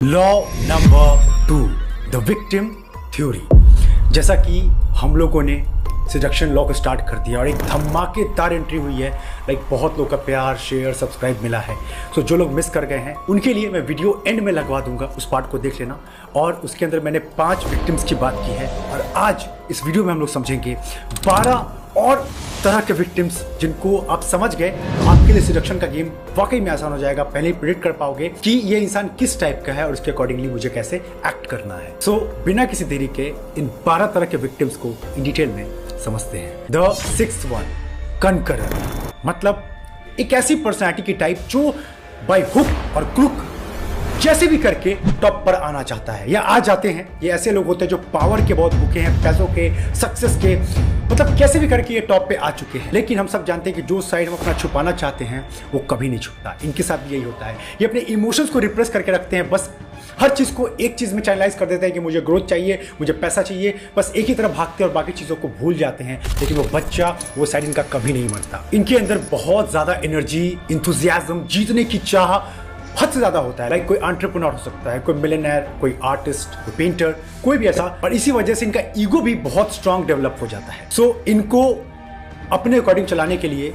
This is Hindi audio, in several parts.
Law number 2, the victim theory. जैसा कि हम लोगों ने सिडक्शन लॉ को स्टार्ट कर दिया और एक धमाकेदार एंट्री हुई है। बहुत लोगों का प्यार, शेयर, सब्सक्राइब मिला है। तो जो लोग मिस कर गए हैं उनके लिए मैं वीडियो एंड में लगवा दूंगा, उस पार्ट को देख लेना। और उसके अंदर मैंने 5 विक्टिम्स की बात की है और आज इस वीडियो में हम लोग समझेंगे 12 और तरह के विक्टिम्स, जिनको आप समझ गए आपके लिए सिडक्शन का गेम वाकई में आसान हो जाएगा। पहले ही प्रेडिक्ट कर पाओगे कि ये इंसान किस टाइप का है और उसके अकॉर्डिंगली मुझे कैसे एक्ट करना है। सो बिना किसी देरी के इन 12 तरह के विक्टिम्स को इन डिटेल में समझते हैं। द 6th वन, कनकरर, मतलब एक ऐसी पर्सनैलिटी की टाइप जो बाय हुक और क्रुक जैसे भी करके टॉप पर आना चाहता है या आ जाते हैं। ये ऐसे लोग होते हैं जो पावर के बहुत भूखे हैं, पैसों के, सक्सेस के, मतलब कैसे भी करके ये टॉप पे आ चुके हैं। लेकिन हम सब जानते हैं कि जो साइड हम अपना छुपाना चाहते हैं वो कभी नहीं छुपता। इनके साथ भी यही होता है। ये अपने इमोशंस को रिप्रेस करके रखते हैं, बस हर चीज़ को एक चीज़ में चैनलाइज कर देते हैं कि मुझे ग्रोथ चाहिए, मुझे पैसा चाहिए, बस एक ही तरफ भागते हैं और बाकी चीज़ों को भूल जाते हैं। लेकिन वो बच्चा, वो साइड इनका कभी नहीं मरता। इनके अंदर बहुत ज़्यादा एनर्जी, इंथुजियाज्म, जीतने की चाह हद से ज़्यादा होता है। लाइक कोई एंटरप्रेन्योर हो सकता है, कोई मिलियनेयर, कोई आर्टिस्ट, कोई पेंटर, कोई भी ऐसा। और इसी वजह से इनका ईगो भी बहुत स्ट्रांग डेवलप हो जाता है। सो इनको अपने अकॉर्डिंग चलाने के लिए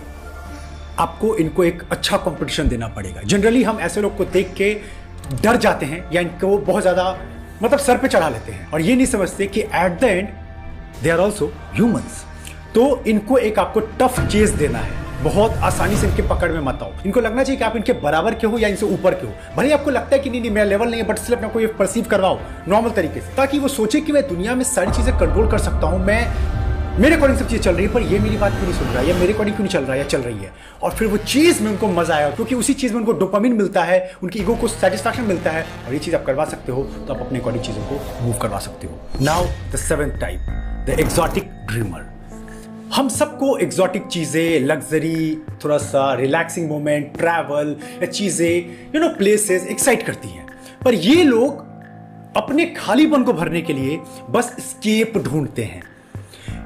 आपको इनको एक अच्छा कंपटीशन देना पड़ेगा। जनरली हम ऐसे लोग को देख के डर जाते हैं या इनको बहुत ज़्यादा मतलब सर पे चढ़ा लेते हैं और ये नहीं समझते कि at the end they are also humans. तो इनको एक आपको टफ चेस देना है। बहुत आसानी से इनके पकड़ में मत आओ। इनको लगना चाहिए कि आप इनके बराबर के हो या इनसे ऊपर के हो। भले आपको लगता है कि नहीं मेरा लेवल नहीं है, बट सिर्फ अपने को ये परसीव करवाओ नॉर्मल तरीके से, ताकि वो सोचे कि मैं दुनिया में सारी चीज़ें कंट्रोल कर सकता हूँ। मेरे अकॉर्डिंग सब चीज़ चल रही है, पर ये मेरी बात क्यों नहीं सुन रहा है, या मेरे अकॉर्डिंग क्यों नहीं चल रहा है, या चल रही है। और फिर वो चीज़ में उनको मजा आया, क्योंकि उसी चीज़ में उनको डोपामिन मिलता है, उनकी ईगो को सेटिस्फैक्शन मिलता है। और ये चीज़ आप करवा सकते हो तो आप अपने अकॉर्डिंग चीज़ों को मूव करवा सकते हो। Now the 7th type, the exotic dreamer. हम सबको एग्जॉटिक चीज़ें, लग्जरी, थोड़ा सा रिलैक्सिंग मोमेंट, ट्रैवल या चीज़ें प्लेसेस एक्साइट करती हैं। पर ये लोग अपने खालीपन को भरने के लिए बस एस्केप ढूंढते हैं।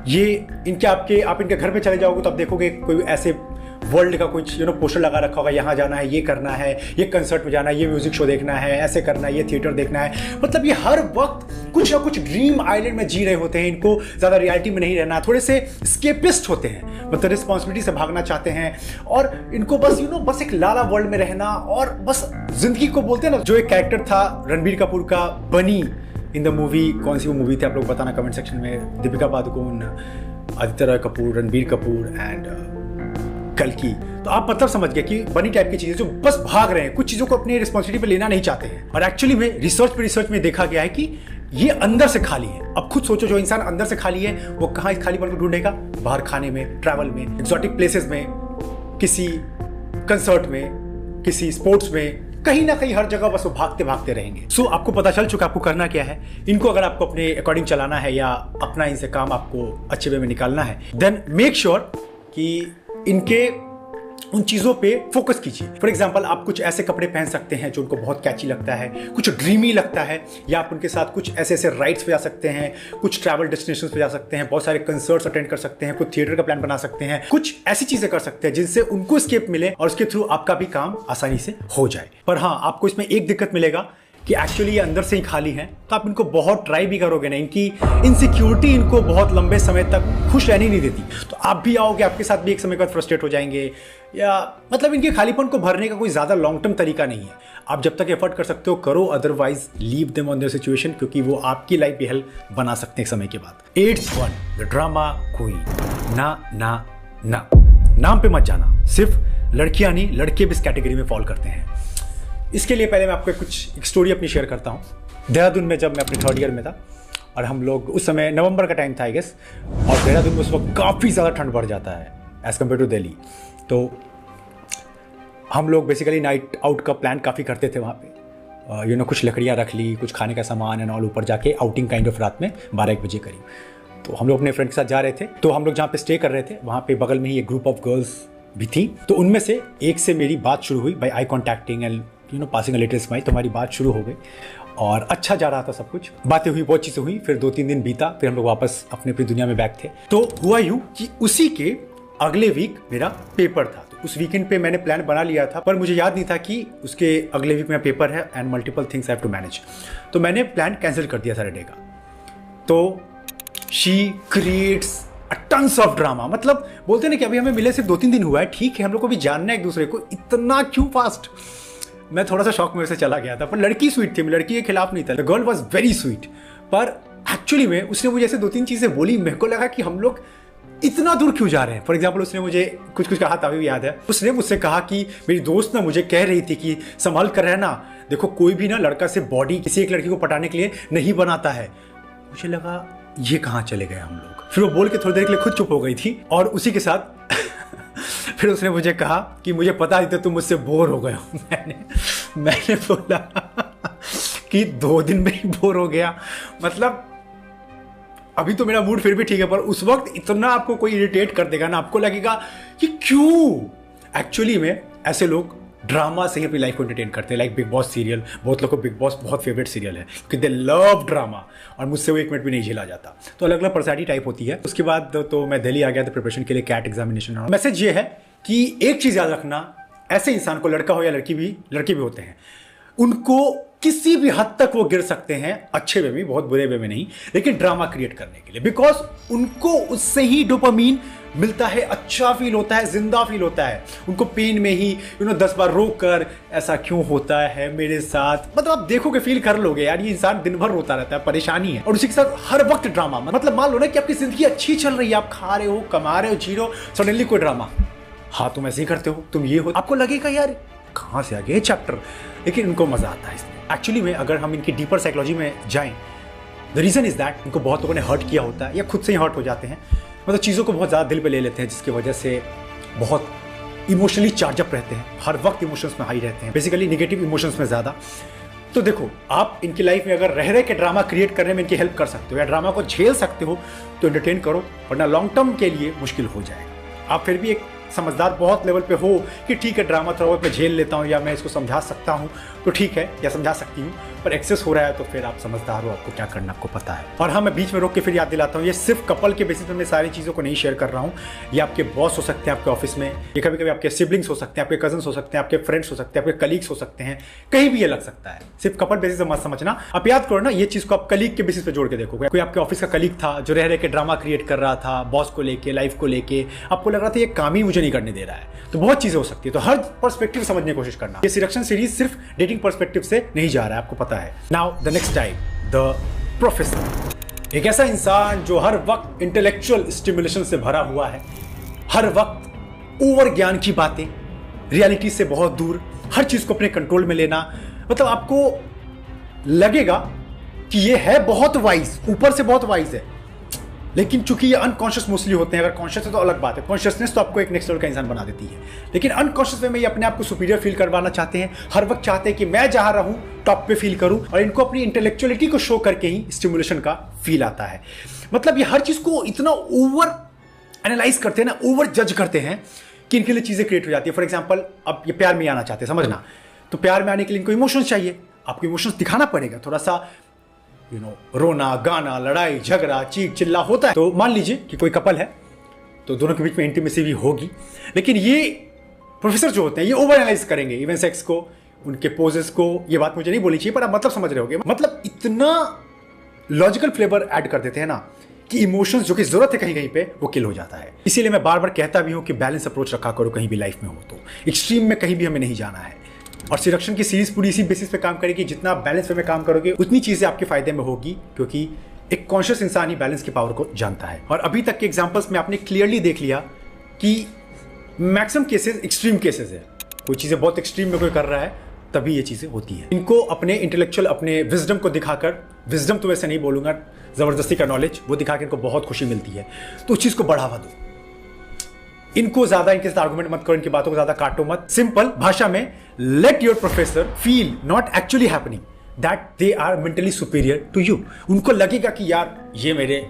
ये इनके आप इनके घर पे चले जाओगे तो आप देखोगे कोई ऐसे वर्ल्ड का कुछ पोस्टर लगा रखा होगा, यहाँ जाना है, ये करना है, ये कंसर्ट में जाना है, ये म्यूजिक शो देखना है, ऐसे करना है, ये थिएटर देखना है। मतलब ये हर वक्त कुछ ना कुछ ड्रीम आइलैंड में जी रहे होते हैं। इनको ज़्यादा रियलिटी में नहीं रहना, थोड़े से स्केपिस्ट होते हैं, मतलब रिस्पॉन्सिबिलिटी से भागना चाहते हैं। और इनको बस बस एक लाला वर्ल्ड में रहना और बस जिंदगी को बोलते हैं ना। जो एक कैरेक्टर था रणबीर कपूर का, बनी, इन द मूवी, कौन सी वो मूवी थी आप लोग बताना कमेंट सेक्शन में। दीपिका पादुकोण, आदित्य रॉय कपूर, रणबीर कपूर एंड कल्कि। तो आप मतलब समझ गए कि बनी टाइप की चीजें जो बस भाग रहे हैं, कुछ चीजों को अपनी रिस्पॉन्सिबिलिटी पे लेना नहीं चाहते हैं। और एक्चुअली में रिसर्च में देखा गया है कि ये अंदर से खाली है। अब खुद सोचो, जो इंसान अंदर से खाली है वो कहाँ इस खालीपन को ढूंढेगा? बाहर खाने में, ट्रैवल में, एक्सोटिक प्लेसेस में, किसी कंसर्ट में, किसी स्पोर्ट्स में, कहीं ना कहीं हर जगह बस वो भागते भागते रहेंगे। सो आपको पता चल चुका आपको करना क्या है। इनको अगर आपको अपने अकॉर्डिंग चलाना है या अपना इनसे काम आपको अच्छे वे में निकालना है, देन मेक श्योर कि इनके उन चीज़ों पे फोकस कीजिए। फॉर एग्जाम्पल, आप कुछ ऐसे कपड़े पहन सकते हैं जो उनको बहुत कैची लगता है, कुछ ड्रीमी लगता है, या आप उनके साथ कुछ ऐसे ऐसे राइड्स पे जा सकते हैं, कुछ ट्रैवल डेस्टिनेशंस पे जा सकते हैं, बहुत सारे कंसर्ट्स अटेंड कर सकते हैं, कुछ थिएटर का प्लान बना सकते हैं, कुछ ऐसी चीज़ें कर सकते हैं जिनसे उनको एस्केप मिले और उसके थ्रू आपका भी काम आसानी से हो जाए। पर हाँ, आपको इसमें एक दिक्कत मिलेगा कि एक्चुअली ये अंदर से ही खाली हैं, तो आप इनको बहुत ट्राई भी करोगे ना, इनकी इनसिक्योरिटी इनको बहुत लंबे समय तक खुश रहने नहीं देती। तो आप भी आओगे, आपके साथ भी एक समय के बाद फ्रस्ट्रेट हो जाएंगे, या मतलब इनके खालीपन को भरने का कोई ज़्यादा लॉन्ग टर्म तरीका नहीं है। आप जब तक एफर्ट कर सकते हो करो, otherwise leave them on their situation, क्योंकि वो आपकी लाइफ भी हेल्प बना सकते हैं एक समय के बाद। 8th one, the drama queen. ना ना ना, नाम पे मत जाना। सिर्फ लड़कियां नहीं, लड़के भी इस कैटेगरी में फॉल करते हैं। इसके लिए पहले मैं आपको एक स्टोरी अपनी शेयर करता हूँ। देहरादून में जब मैं अपने 3rd ईयर में था और हम लोग उस समय नवंबर का टाइम था आई गेस, और देहरादून में उस वक्त काफ़ी ज़्यादा ठंड बढ़ जाता है एज़ कम्पेयर टू दिल्ली। तो हम लोग बेसिकली नाइट आउट का प्लान काफ़ी करते थे वहाँ पे। कुछ लकड़ियाँ रख ली, कुछ खाने का सामान एंड ऑल, ऊपर जाके आउटिंग काइंड ऑफ रात में 12-1 बजे करीब। तो हम लोग अपने फ्रेंड के साथ जा रहे थे। तो हम लोग जहाँ पे स्टे कर रहे थे वहाँ पे बगल में ही एक ग्रुप ऑफ गर्ल्स भी थी। तो उनमें से एक से मेरी बात शुरू हुई by eye contacting and passing a little smile. तो हमारी बात शुरू हो गई और अच्छा जा रहा था सब कुछ, बातें हुई, बहुत चीज़ें हुई। फिर 2-3 दिन बीता, फिर हम लोग वापस अपनी दुनिया में बैक थे। तो हुआ यूँ कि उसी के अगले वीक मेरा पेपर था। तो उस वीकेंड पे मैंने प्लान बना लिया था, पर मुझे याद नहीं था कि उसके अगले वीक में पेपर है and multiple things I have to manage. तो मैंने प्लान कैंसिल कर दिया सैटरडे का। तो she creates tons of drama. मतलब बोलते ना कि अभी हमें मिले सिर्फ 2-3 दिन हुआ है, ठीक है, हम लोग को भी जानना है एक दूसरे को, इतना क्यों फास्ट। मैं थोड़ा सा शॉक में से चला गया था, पर लड़की स्वीट थी, मैं लड़की के खिलाफ नहीं था। The girl was very sweet, पर एक्चुअली में उसने मुझे ऐसे 2-3 चीजें बोली, मेरे को लगा कि हम लोग इतना दूर क्यों जा रहे हैं। फॉर एग्जाम्पल उसने मुझे कुछ कहा था, अभी भी याद है। उसने मुझसे कहा कि मेरी दोस्त ना मुझे कह रही थी कि संभाल कर रहना, देखो कोई भी ना लड़का से बॉडी किसी एक लड़की को पटाने के लिए नहीं बनाता है। मुझे लगा ये कहाँ चले गए हम लोग। फिर वो बोल के थोड़ी देर के लिए खुद चुप हो गई थी, और उसी के साथ फिर उसने मुझे कहा कि मुझे पता नहीं था तुम मुझसे बोर हो गए हो। मैंने बोला कि 2 दिन में ही बोर हो गया। मतलब अभी तो मेरा मूड फिर भी ठीक है, पर उस वक्त इतना आपको कोई इरिटेट कर देगा ना, आपको लगेगा कि क्यों। एक्चुअली में ऐसे लोग ड्रामा से ही अपनी लाइफ को एंटरटेन करते हैं। लाइक बिग बॉस सीरियल, बहुत लोगों को बिग बॉस बहुत फेवरेट सीरियल है क्योंकि दे लव ड्रामा, और मुझसे वो 1 मिनट भी नहीं झेला जाता। तो अलग अलग पर्सनैलिटी टाइप होती है। उसके बाद तो मैं दिल्ली आ गया था प्रिपरेशन के लिए, कैट एग्जामिनेशन। मैसेज ये है कि एक चीज़ याद रखना, ऐसे इंसान को, लड़का हो या लड़के भी होते हैं, उनको किसी भी हद तक वो गिर सकते हैं, अच्छे वे में, बहुत बुरे वे में नहीं, लेकिन ड्रामा क्रिएट करने के लिए। बिकॉज उनको उससे ही डोपामीन मिलता है, अच्छा फील होता है, जिंदा फील होता है। उनको पेन में ही 10 बार रोक कर ऐसा क्यों होता है मेरे साथ, मतलब आप देखोगे, फील कर लोगे यार, ये इंसान दिन भर रोता रहता है, परेशानी है, और उसी के साथ हर वक्त ड्रामा। मतलब मान लो ना कि आपकी जिंदगी अच्छी चल रही है, आप खा रहे हो, कमा रहे हो, जी रहे हो, सडनली कोई ड्रामा, हाँ तुम ऐसे ही करते हो, तुम ये हो, आपको लगेगा यार कहाँ से आ गया चैप्टर, लेकिन इनको मजा आता है इसमें। एक्चुअली में अगर हम इनकी डीपर साइकोलॉजी में जाएं, द रीजन इज दैट इनको बहुत लोगों ने हर्ट किया होता है या खुद से ही हर्ट हो जाते हैं। मतलब चीज़ों को बहुत ज़्यादा दिल पे ले लेते हैं, जिसकी वजह से बहुत इमोशनली चार्जअप रहते हैं, हर वक्त इमोशंस में हाई रहते हैं, बेसिकली नेगेटिव इमोशंस में ज़्यादा। तो देखो, आप इनकी लाइफ में अगर रह के ड्रामा क्रिएट करने में इनकी हेल्प कर सकते हो या ड्रामा को झेल सकते हो तो एंटरटेन करो, वरना लॉन्ग टर्म के लिए मुश्किल हो जाएगा। आप फिर भी एक समझदार बहुत लेवल पे हो कि ठीक है ड्रामा थोड़ा बहुत मैं झेल लेता हूँ या मैं इसको समझा सकता हूँ तो ठीक है, या समझा सकती हूँ, पर एक्सेस हो रहा है तो फिर आप समझदार हो, आपको क्या करना आपको पता है। और हाँ, मैं बीच में रोक के फिर याद दिलाता हूँ, ये सिर्फ कपल के बेसिस पे मैं सारी चीज़ों को नहीं शेयर कर रहा हूँ। ये आपके बॉस हो सकते हैं आपके ऑफिस में, ये कभी कभी आपके सिबलिंग्स हो सकते हैं, आपके कजन्स हो सकते हैं, आपके फ्रेंड्स हो सकते हैं, आपके कलीग्स हो सकते हैं, कहीं भी ये लग सकता है। सिर्फ कपल बेसिस पे मत समझना। आप याद करो ना, ये चीज़ को आप कलीग के बेसिस पे जोड़ के देखोगे। कोई आपके ऑफिस का कलीग था जो रह के ड्रामा क्रिएट कर रहा था बॉस को लेके, लाइफ को लेके, आपको लग रहा था ये काम ही मुझे नहीं करने दे रहा है, तो बहुत चीजें हो सकती है। तो हर पर्सपेक्टिव समझने की कोशिश करना। ये सिलेक्शन सीरीज सिर्फ डेटिंग पर्सपेक्टिव से नहीं जा रहा है, आपको पता है। Now the next type, the professor. एक ऐसा इंसान जो हर वक्त इंटेलेक्चुअल स्टिमुलेशन से भरा हुआ है, हर वक्त ओवर ज्ञान की बातें, रियलिटी से बहुत दूर, हर चीज को अपने कंट्रोल में लेना। मतलब आपको लगेगा कि ये है बहुत वाइज, ऊपर से बहुत वाइज है, लेकिन चूंकि ये अनकॉन्शियस मोस्टली होते हैं। अगर कॉन्शियस है तो अलग बात है, कॉन्शियसनेस तो आपको एक नेक्स्ट लेवल का इंसान बना देती है, लेकिन अनकॉन्शियस वे में ये अपने आप को सुपीरियर फील करवाना चाहते हैं। हर वक्त चाहते हैं कि मैं जहां रहूं टॉप पे फील करूं, और इनको अपनी इंटेलेक्चुअलिटी को शो करके ही स्टिमुलेशन का फील आता है। मतलब ये हर चीज को इतना ओवर एनालाइज करते हैं ना, ओवर जज करते हैं कि इनके लिए चीजें क्रिएट हो जाती है। फॉर एग्जाम्पल, अब ये प्यार में आना चाहते हैं, समझना, तो प्यार में आने के लिए इनको इमोशंस चाहिए, आपको इमोशंस दिखाना पड़ेगा, थोड़ा सा रोना गाना, लड़ाई झगड़ा, चीख चिल्ला होता है। तो मान लीजिए कि कोई कपल है तो दोनों के बीच में इंटीमेसी भी होगी, लेकिन ये प्रोफेसर जो होते हैं ये ओवर एनालाइज करेंगे इवन सेक्स को, उनके पोजेस को। ये बात मुझे नहीं बोली चाहिए, पर आप मतलब समझ रहे होगे। मतलब इतना लॉजिकल फ्लेवर ऐड कर देते हैं ना कि इमोशंस जो कि जरूरत है कहीं कहीं पे वो किल हो जाता है। इसीलिए मैं बार बार कहता भी हूं कि बैलेंस अप्रोच रखा करो कहीं भी लाइफ में हो तो। एक्सट्रीम में कहीं भी हमें नहीं जाना है, और सिलेक्शन की सीरीज पूरी इसी बेसिस पे काम करेगी। जितना बैलेंस वे में काम करोगे उतनी चीजें आपके फायदे में होगी, क्योंकि एक कॉन्शियस इंसान ही बैलेंस की पावर को जानता है। और अभी तक के एग्जांपल्स में आपने क्लियरली देख लिया कि मैक्सिमम केसेस एक्सट्रीम केसेस है। कोई चीजें बहुत एक्सट्रीम में कोई कर रहा है तभी ये चीजें होती है। इनको अपने इंटेलेक्चुअल, अपने विजडम को दिखाकर, विजडम तो वैसे नहीं बोलूंगा, जबरदस्ती का नॉलेज, वो दिखाकर इनको बहुत खुशी मिलती है, तो उस चीज को बढ़ावा दो। इनको ज्यादा इनके साथ आर्गुमेंट मत करो, इनकी बातों को ज्यादा काटो मत। सिंपल भाषा में, let your professor feel not actually happening that they are mentally superior to you. उनको लगेगा कि यार ये मेरे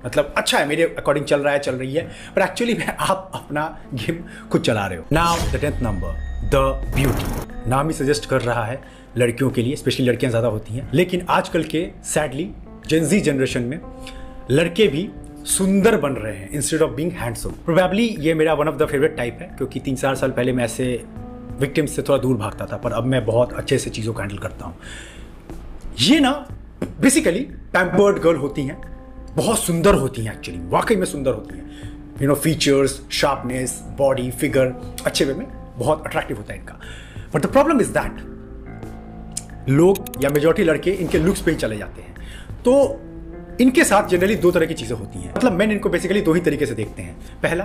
मतलब अच्छा है, मेरे अकॉर्डिंग चल रहा है, चल रही है, पर एक्चुअली में आप अपना गेम खुद चला रहे हो। Now the 10th number, the beauty. नाम ही सजेस्ट कर रहा है लड़कियों के लिए, स्पेशली लड़कियां ज्यादा होती हैं, लेकिन आजकल के सैडली जेन ज़ी जनरेशन में लड़के भी सुंदर बन रहे हैं instead of being handsome. Probably ये मेरा one of the favourite type है, क्योंकि 3-4 साल पहले मैं ऐसे विक्टिम्स से थोड़ा दूर भागता था, पर अब मैं बहुत अच्छे से चीज़ों को हैंडल करता हूँ। ये ना बेसिकली पैम्पर्ड गर्ल होती हैं, बहुत सुंदर होती हैं, एक्चुअली वाकई में सुंदर होती हैं। फीचर्स, शार्पनेस, बॉडी, फिगर अच्छे वे में बहुत अट्रैक्टिव होता है इनका। But the problem is that लोग या मेजॉरिटी लड़के इनके लुक्स पे ही चले जाते हैं। तो इनके साथ जनरली 2 तरह की चीजें होती हैं। मतलब मैन इनको बेसिकली 2 ही तरीके से देखते हैं। पहला,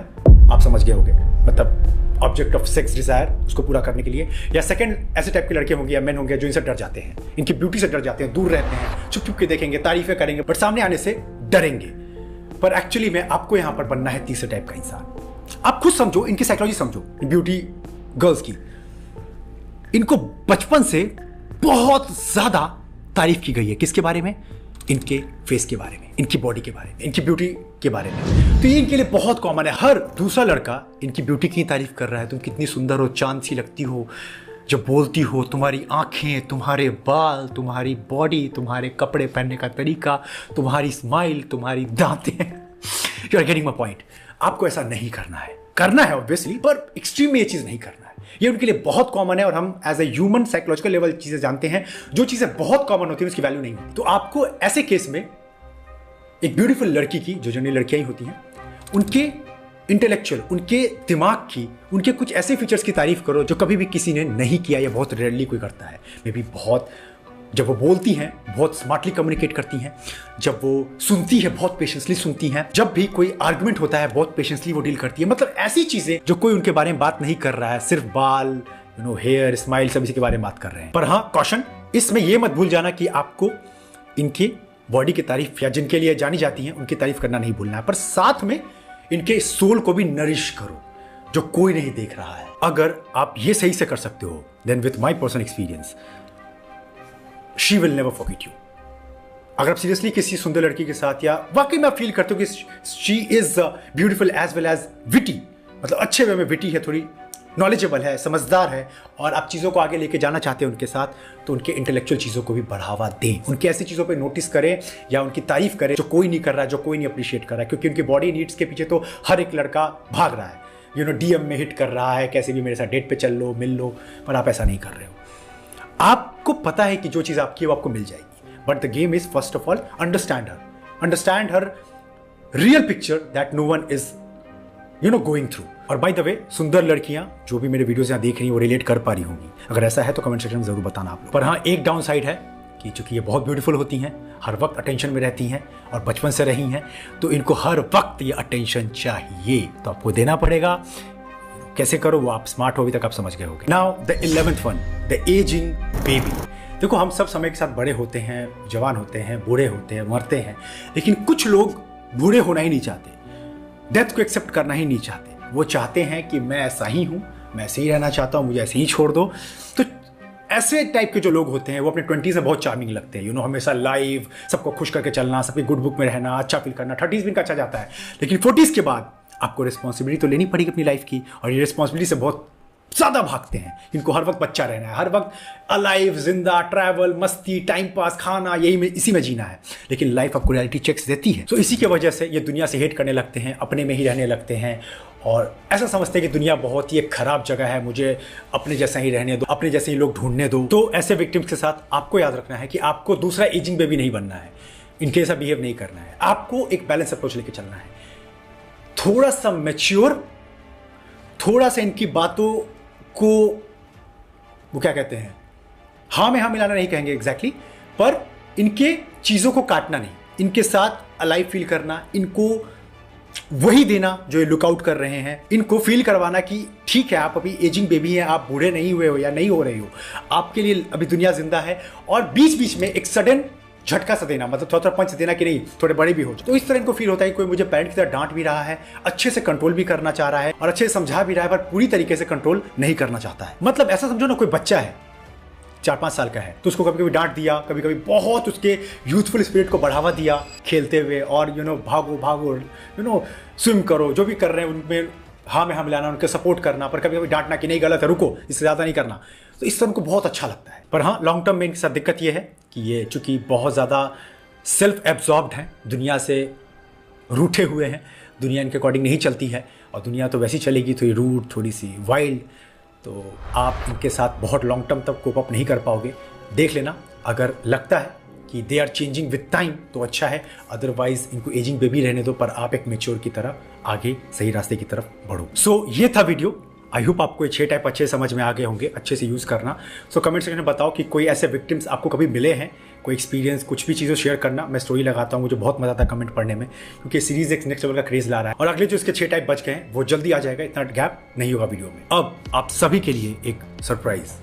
आप समझ गए होंगे, मतलब ऑब्जेक्ट ऑफ सेक्स डिजायर, उसको पूरा करने के लिए। या सेकंड, ऐसे टाइप के लड़के होंगे या मैन होंगे जो इनसे डर जाते हैं, इनकी ब्यूटी से डर जाते हैं, दूर रहते हैं, छुप छुप के देखेंगे, तारीफें करेंगे, बट सामने आने से डरेंगे। पर एक्चुअली में आपको यहां पर बनना है तीसरे टाइप का इंसान। आप खुद समझो, इनकी साइकोलॉजी समझो, ब्यूटी गर्ल्स की। इनको बचपन से बहुत ज्यादा तारीफ की गई है। किसके बारे में? इनके फेस के बारे में, इनकी बॉडी के बारे में, इनकी ब्यूटी के बारे में। तो ये इनके लिए बहुत कॉमन है। हर दूसरा लड़का इनकी ब्यूटी की तारीफ कर रहा है। तुम कितनी सुंदर हो, चांद सी लगती हो जब बोलती हो, तुम्हारी आंखें, तुम्हारे बाल, तुम्हारी बॉडी, तुम्हारे कपड़े पहनने का तरीका, तुम्हारी स्माइल, तुम्हारी दांतें। You are getting my point. आपको ऐसा नहीं करना है ऑब्वियसली, पर एक्सट्रीम में ये चीज नहीं करना है। ये उनके लिए बहुत कॉमन है, और हम as a human psychological level चीजें जानते हैं। जो चीजें बहुत कॉमन होती है उसकी वैल्यू नहीं होती। तो आपको ऐसे केस में एक ब्यूटीफुल लड़की की, जो जनरली लड़कियां ही होती हैं, उनके इंटेलेक्चुअल, उनके दिमाग की, उनके कुछ ऐसे फीचर्स की तारीफ करो जो कभी भी किसी ने नहीं किया या बहुत रेयरली कोई करता है। मे बी बहुत, जब वो बोलती हैं बहुत स्मार्टली कम्युनिकेट करती हैं, जब वो सुनती है बहुत पेशेंसली सुनती हैं, जब भी कोई आर्गुमेंट होता है बहुत पेशेंसली वो डील करती है। मतलब ऐसी चीजें जो कोई उनके बारे में बात नहीं कर रहा है, सिर्फ बाल, हेयर, स्माइल, सब इसी के बारे में बात कर रहे हैं। पर हाँ, कॉशन, इसमें यह मत भूल जाना कि आपको इनकी बॉडी की तारीफ, या जिनके लिए जानी जाती है उनकी तारीफ करना नहीं भूलना है, पर साथ में इनके सोल को भी नरिश करो जो कोई नहीं देख रहा है। अगर आप ये सही से कर सकते हो, then with my personal experience she will never forget you. अगर आप सीरियसली किसी सुंदर लड़की के साथ, या वाकई में आप फील करते हो कि she is beautiful as well as witty, मतलब अच्छे वे में विटी है, थोड़ी नॉलेजेबल है, समझदार है, और आप चीज़ों को आगे लेके जाना चाहते हैं उनके साथ, तो उनके इंटेलेक्चुअल चीज़ों को भी बढ़ावा दें। उनकी ऐसी चीज़ों पे नोटिस करें या उनकी तारीफ करें जो कोई नहीं कर रहा है, जो कोई नहीं अप्रिशिएट कर रहा है। क्योंकि उनकी बॉडी नीड्स के पीछे तो हर एक लड़का भाग रहा है। डीएम में हिट कर रहा है, कैसे भी मेरे साथ डेट पे चल लो, मिल लो, पर आप ऐसा नहीं कर रहे हो। आपको पता है कि जो चीज़ आपकी है वो आपको मिल जाएगी, but the game is first of all understand her real picture that no one is going through. और बाय द वे, सुंदर लड़कियां जो भी मेरे वीडियोस यहाँ देख रही हैं वो रिलेट कर पा रही होंगी। अगर ऐसा है तो कमेंट सेक्शन में जरूर बताना आप लोग। पर हाँ, एक डाउन साइड है कि चूंकि ये बहुत ब्यूटीफुल होती हैं, हर वक्त अटेंशन में रहती हैं और बचपन से रही हैं, तो इनको हर वक्त ये अटेंशन चाहिए, तो आपको देना पड़ेगा। कैसे करो वो आप स्मार्ट हो, अभी तक आप समझ गए होंगे। Now the 11th one, the ageing baby. देखो, हम सब समय के साथ बड़े होते हैं, जवान होते हैं, बूढ़े होते हैं, मरते हैं, लेकिन कुछ लोग बूढ़े होना ही नहीं चाहते, डेथ को एक्सेप्ट करना ही नहीं चाहते। वो चाहते हैं कि मैं ऐसा ही हूं, मैं ऐसे ही रहना चाहता हूं, मुझे ऐसे ही छोड़ दो। तो ऐसे टाइप के जो लोग होते हैं वो अपने 20s में बहुत चार्मिंग लगते हैं। हमेशा लाइव, सबको खुश करके चलना, सबकी गुड बुक में रहना, अच्छा फील करना। 30s भी इनका अच्छा जाता है, लेकिन 40s के बाद आपको रिस्पॉन्सिबिलिटी तो लेनी पड़ेगी अपनी लाइफ की, और ये रिस्पॉन्सिबिलिटी से बहुत ज़्यादा भागते हैं। इनको हर वक्त बच्चा रहना है, हर वक्त अलाइव, जिंदा, ट्रैवल, मस्ती, टाइम पास, खाना, इसी में जीना है। लेकिन लाइफ आपको रियलिटी चेक्स देती है। तो इसी की वजह से ये दुनिया से हेट करने लगते हैं, अपने में ही रहने लगते हैं, और ऐसा समझते हैं कि दुनिया बहुत ही एक खराब जगह है, मुझे अपने जैसा ही रहने दो, अपने जैसे ही लोग ढूंढने दो। तो ऐसे विक्टिम्स के साथ आपको याद रखना है कि आपको दूसरा एजिंग बेबी नहीं बनना है, इनके जैसा बिहेव नहीं करना है। आपको एक बैलेंस अप्रोच लेके चलना है, थोड़ा सा मैच्योर, थोड़ा सा इनकी बातों को वो क्या कहते हैं, हाँ में हाँ मिलाना नहीं कहेंगे एग्जैक्टली, पर इनके चीज़ों को काटना नहीं, इनके साथ अलाइव फील करना, इनको वही देना जो ये लुकआउट कर रहे हैं, इनको फील करवाना कि ठीक है, आप अभी एजिंग बेबी हैं, आप बूढ़े नहीं हुए हो या नहीं हो रहे हो, आपके लिए अभी दुनिया जिंदा है। और बीच बीच में एक सडन झटका सा देना, मतलब थोड़ा पंच देना कि नहीं, थोड़े बड़े भी हो। तो इस तरह इनको फील होता है कि कोई मुझे पेरेंट की तरह डांट भी रहा है, अच्छे से कंट्रोल भी करना चाह रहा है और अच्छे से समझा भी रहा है, पर पूरी तरीके से कंट्रोल नहीं करना चाहता है। मतलब ऐसा समझो ना, कोई बच्चा है 4-5 साल का है, तो उसको कभी कभी डांट दिया, कभी कभी बहुत उसके यूथफुल स्पिरिट को बढ़ावा दिया खेलते हुए, और भागो भागो, स्विम करो, जो भी कर रहे हैं उनमें हाँ में हाँ मिलाना, उनके सपोर्ट करना, पर कभी कभी डांटना कि नहीं गलत है, रुको, इससे ज़्यादा नहीं करना। तो इससे उनको बहुत अच्छा लगता है। पर हाँ, लॉन्ग टर्म में इनके साथ दिक्कत ये है कि ये चूंकि बहुत ज़्यादा सेल्फ एब्जॉर्ब्ड हैं, दुनिया से रूठे हुए हैं, दुनिया इनके अकॉर्डिंग नहीं चलती है और दुनिया तो वैसी चलेगी थोड़ी रूट, थोड़ी सी वाइल्ड, तो आप इनके साथ बहुत लॉन्ग टर्म तक कोप अप नहीं कर पाओगे। देख लेना, अगर लगता है कि they are changing with time तो अच्छा है, अदरवाइज इनको एजिंग बेबी रहने दो, पर आप एक मेच्योर की तरह आगे सही रास्ते की तरफ बढ़ो। सो ये था वीडियो। आई होप आपको ये 6 टाइप अच्छे समझ में आ गए होंगे, अच्छे से यूज़ करना। सो कमेंट सेक्शन में बताओ कि कोई ऐसे विक्टिम्स आपको कभी मिले हैं, कोई एक्सपीरियंस, कुछ भी चीज़ें शेयर करना। मैं स्टोरी लगाता हूँ, मुझे बहुत मज़ा आता है कमेंट पढ़ने में, क्योंकि सीरीज़ एक नेक्स्ट लेवल का क्रेज़ ला रहा है और अगले जो इसके 6 टाइप बच गए हैं वो जल्दी आ जाएगा, इतना गैप नहीं होगा वीडियो में। अब आप सभी के लिए एक सरप्राइज।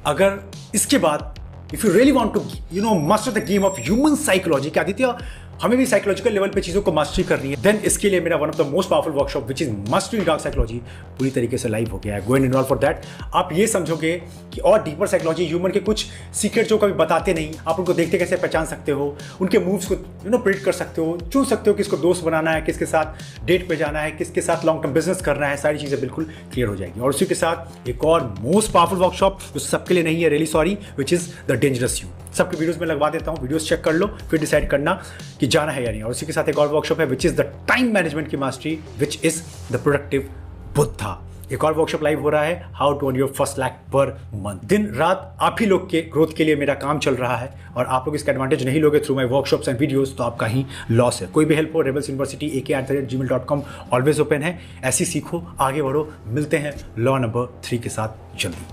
अगर इसके बाद if you really want to master the game of human psychology, क्या आदित्य हमें भी साइकोलॉजिकल लेवल पे चीज़ों को मास्टरी करनी है, देन इसके लिए मेरा one of the most powerful workshop which is mastering dark psychology पूरी तरीके से लाइव हो गया है। Go and involve for that. आप ये समझोगे कि और डीपर साइकोलॉजी, ह्यूमन के कुछ सीक्रेट जो कभी बताते नहीं, आप उनको देखते कैसे पहचान सकते हो, उनके मूव्स को प्रिडिक्ट कर सकते हो, चुन सकते हो किसको दोस्त बनाना है, किसके साथ डेट पे जाना है, किसके साथ लॉन्ग टर्म बिजनेस करना है, सारी चीज़ें बिल्कुल क्लियर हो जाएगी। और उसी के साथ एक और मोस्ट पावरफुल वर्कशॉप जो सबके लिए नहीं है, really sorry, which is the dangerous you. सबके वीडियोस में लगवा देता हूँ, वीडियोस चेक कर लो, फिर डिसाइड करना कि जाना है या नहीं। और उसी के साथ एक और वर्कशॉप है which is the time management की mastery, which is the productive Buddha. एक और वर्कशॉप लाइव हो रहा है, how to earn your first lakh per month. दिन रात आप ही लोग के ग्रोथ के लिए मेरा काम चल रहा है और आप लोग इसका एडवांटेज नहीं लोगे through my workshops and videos, तो आपका ही लॉस है। कोई भी हेल्प हो, rebels university ak@gmail.com always open है। ऐसी सीखो, आगे बढ़ो। मिलते हैं लॉ नंबर 3 के साथ जल्दी।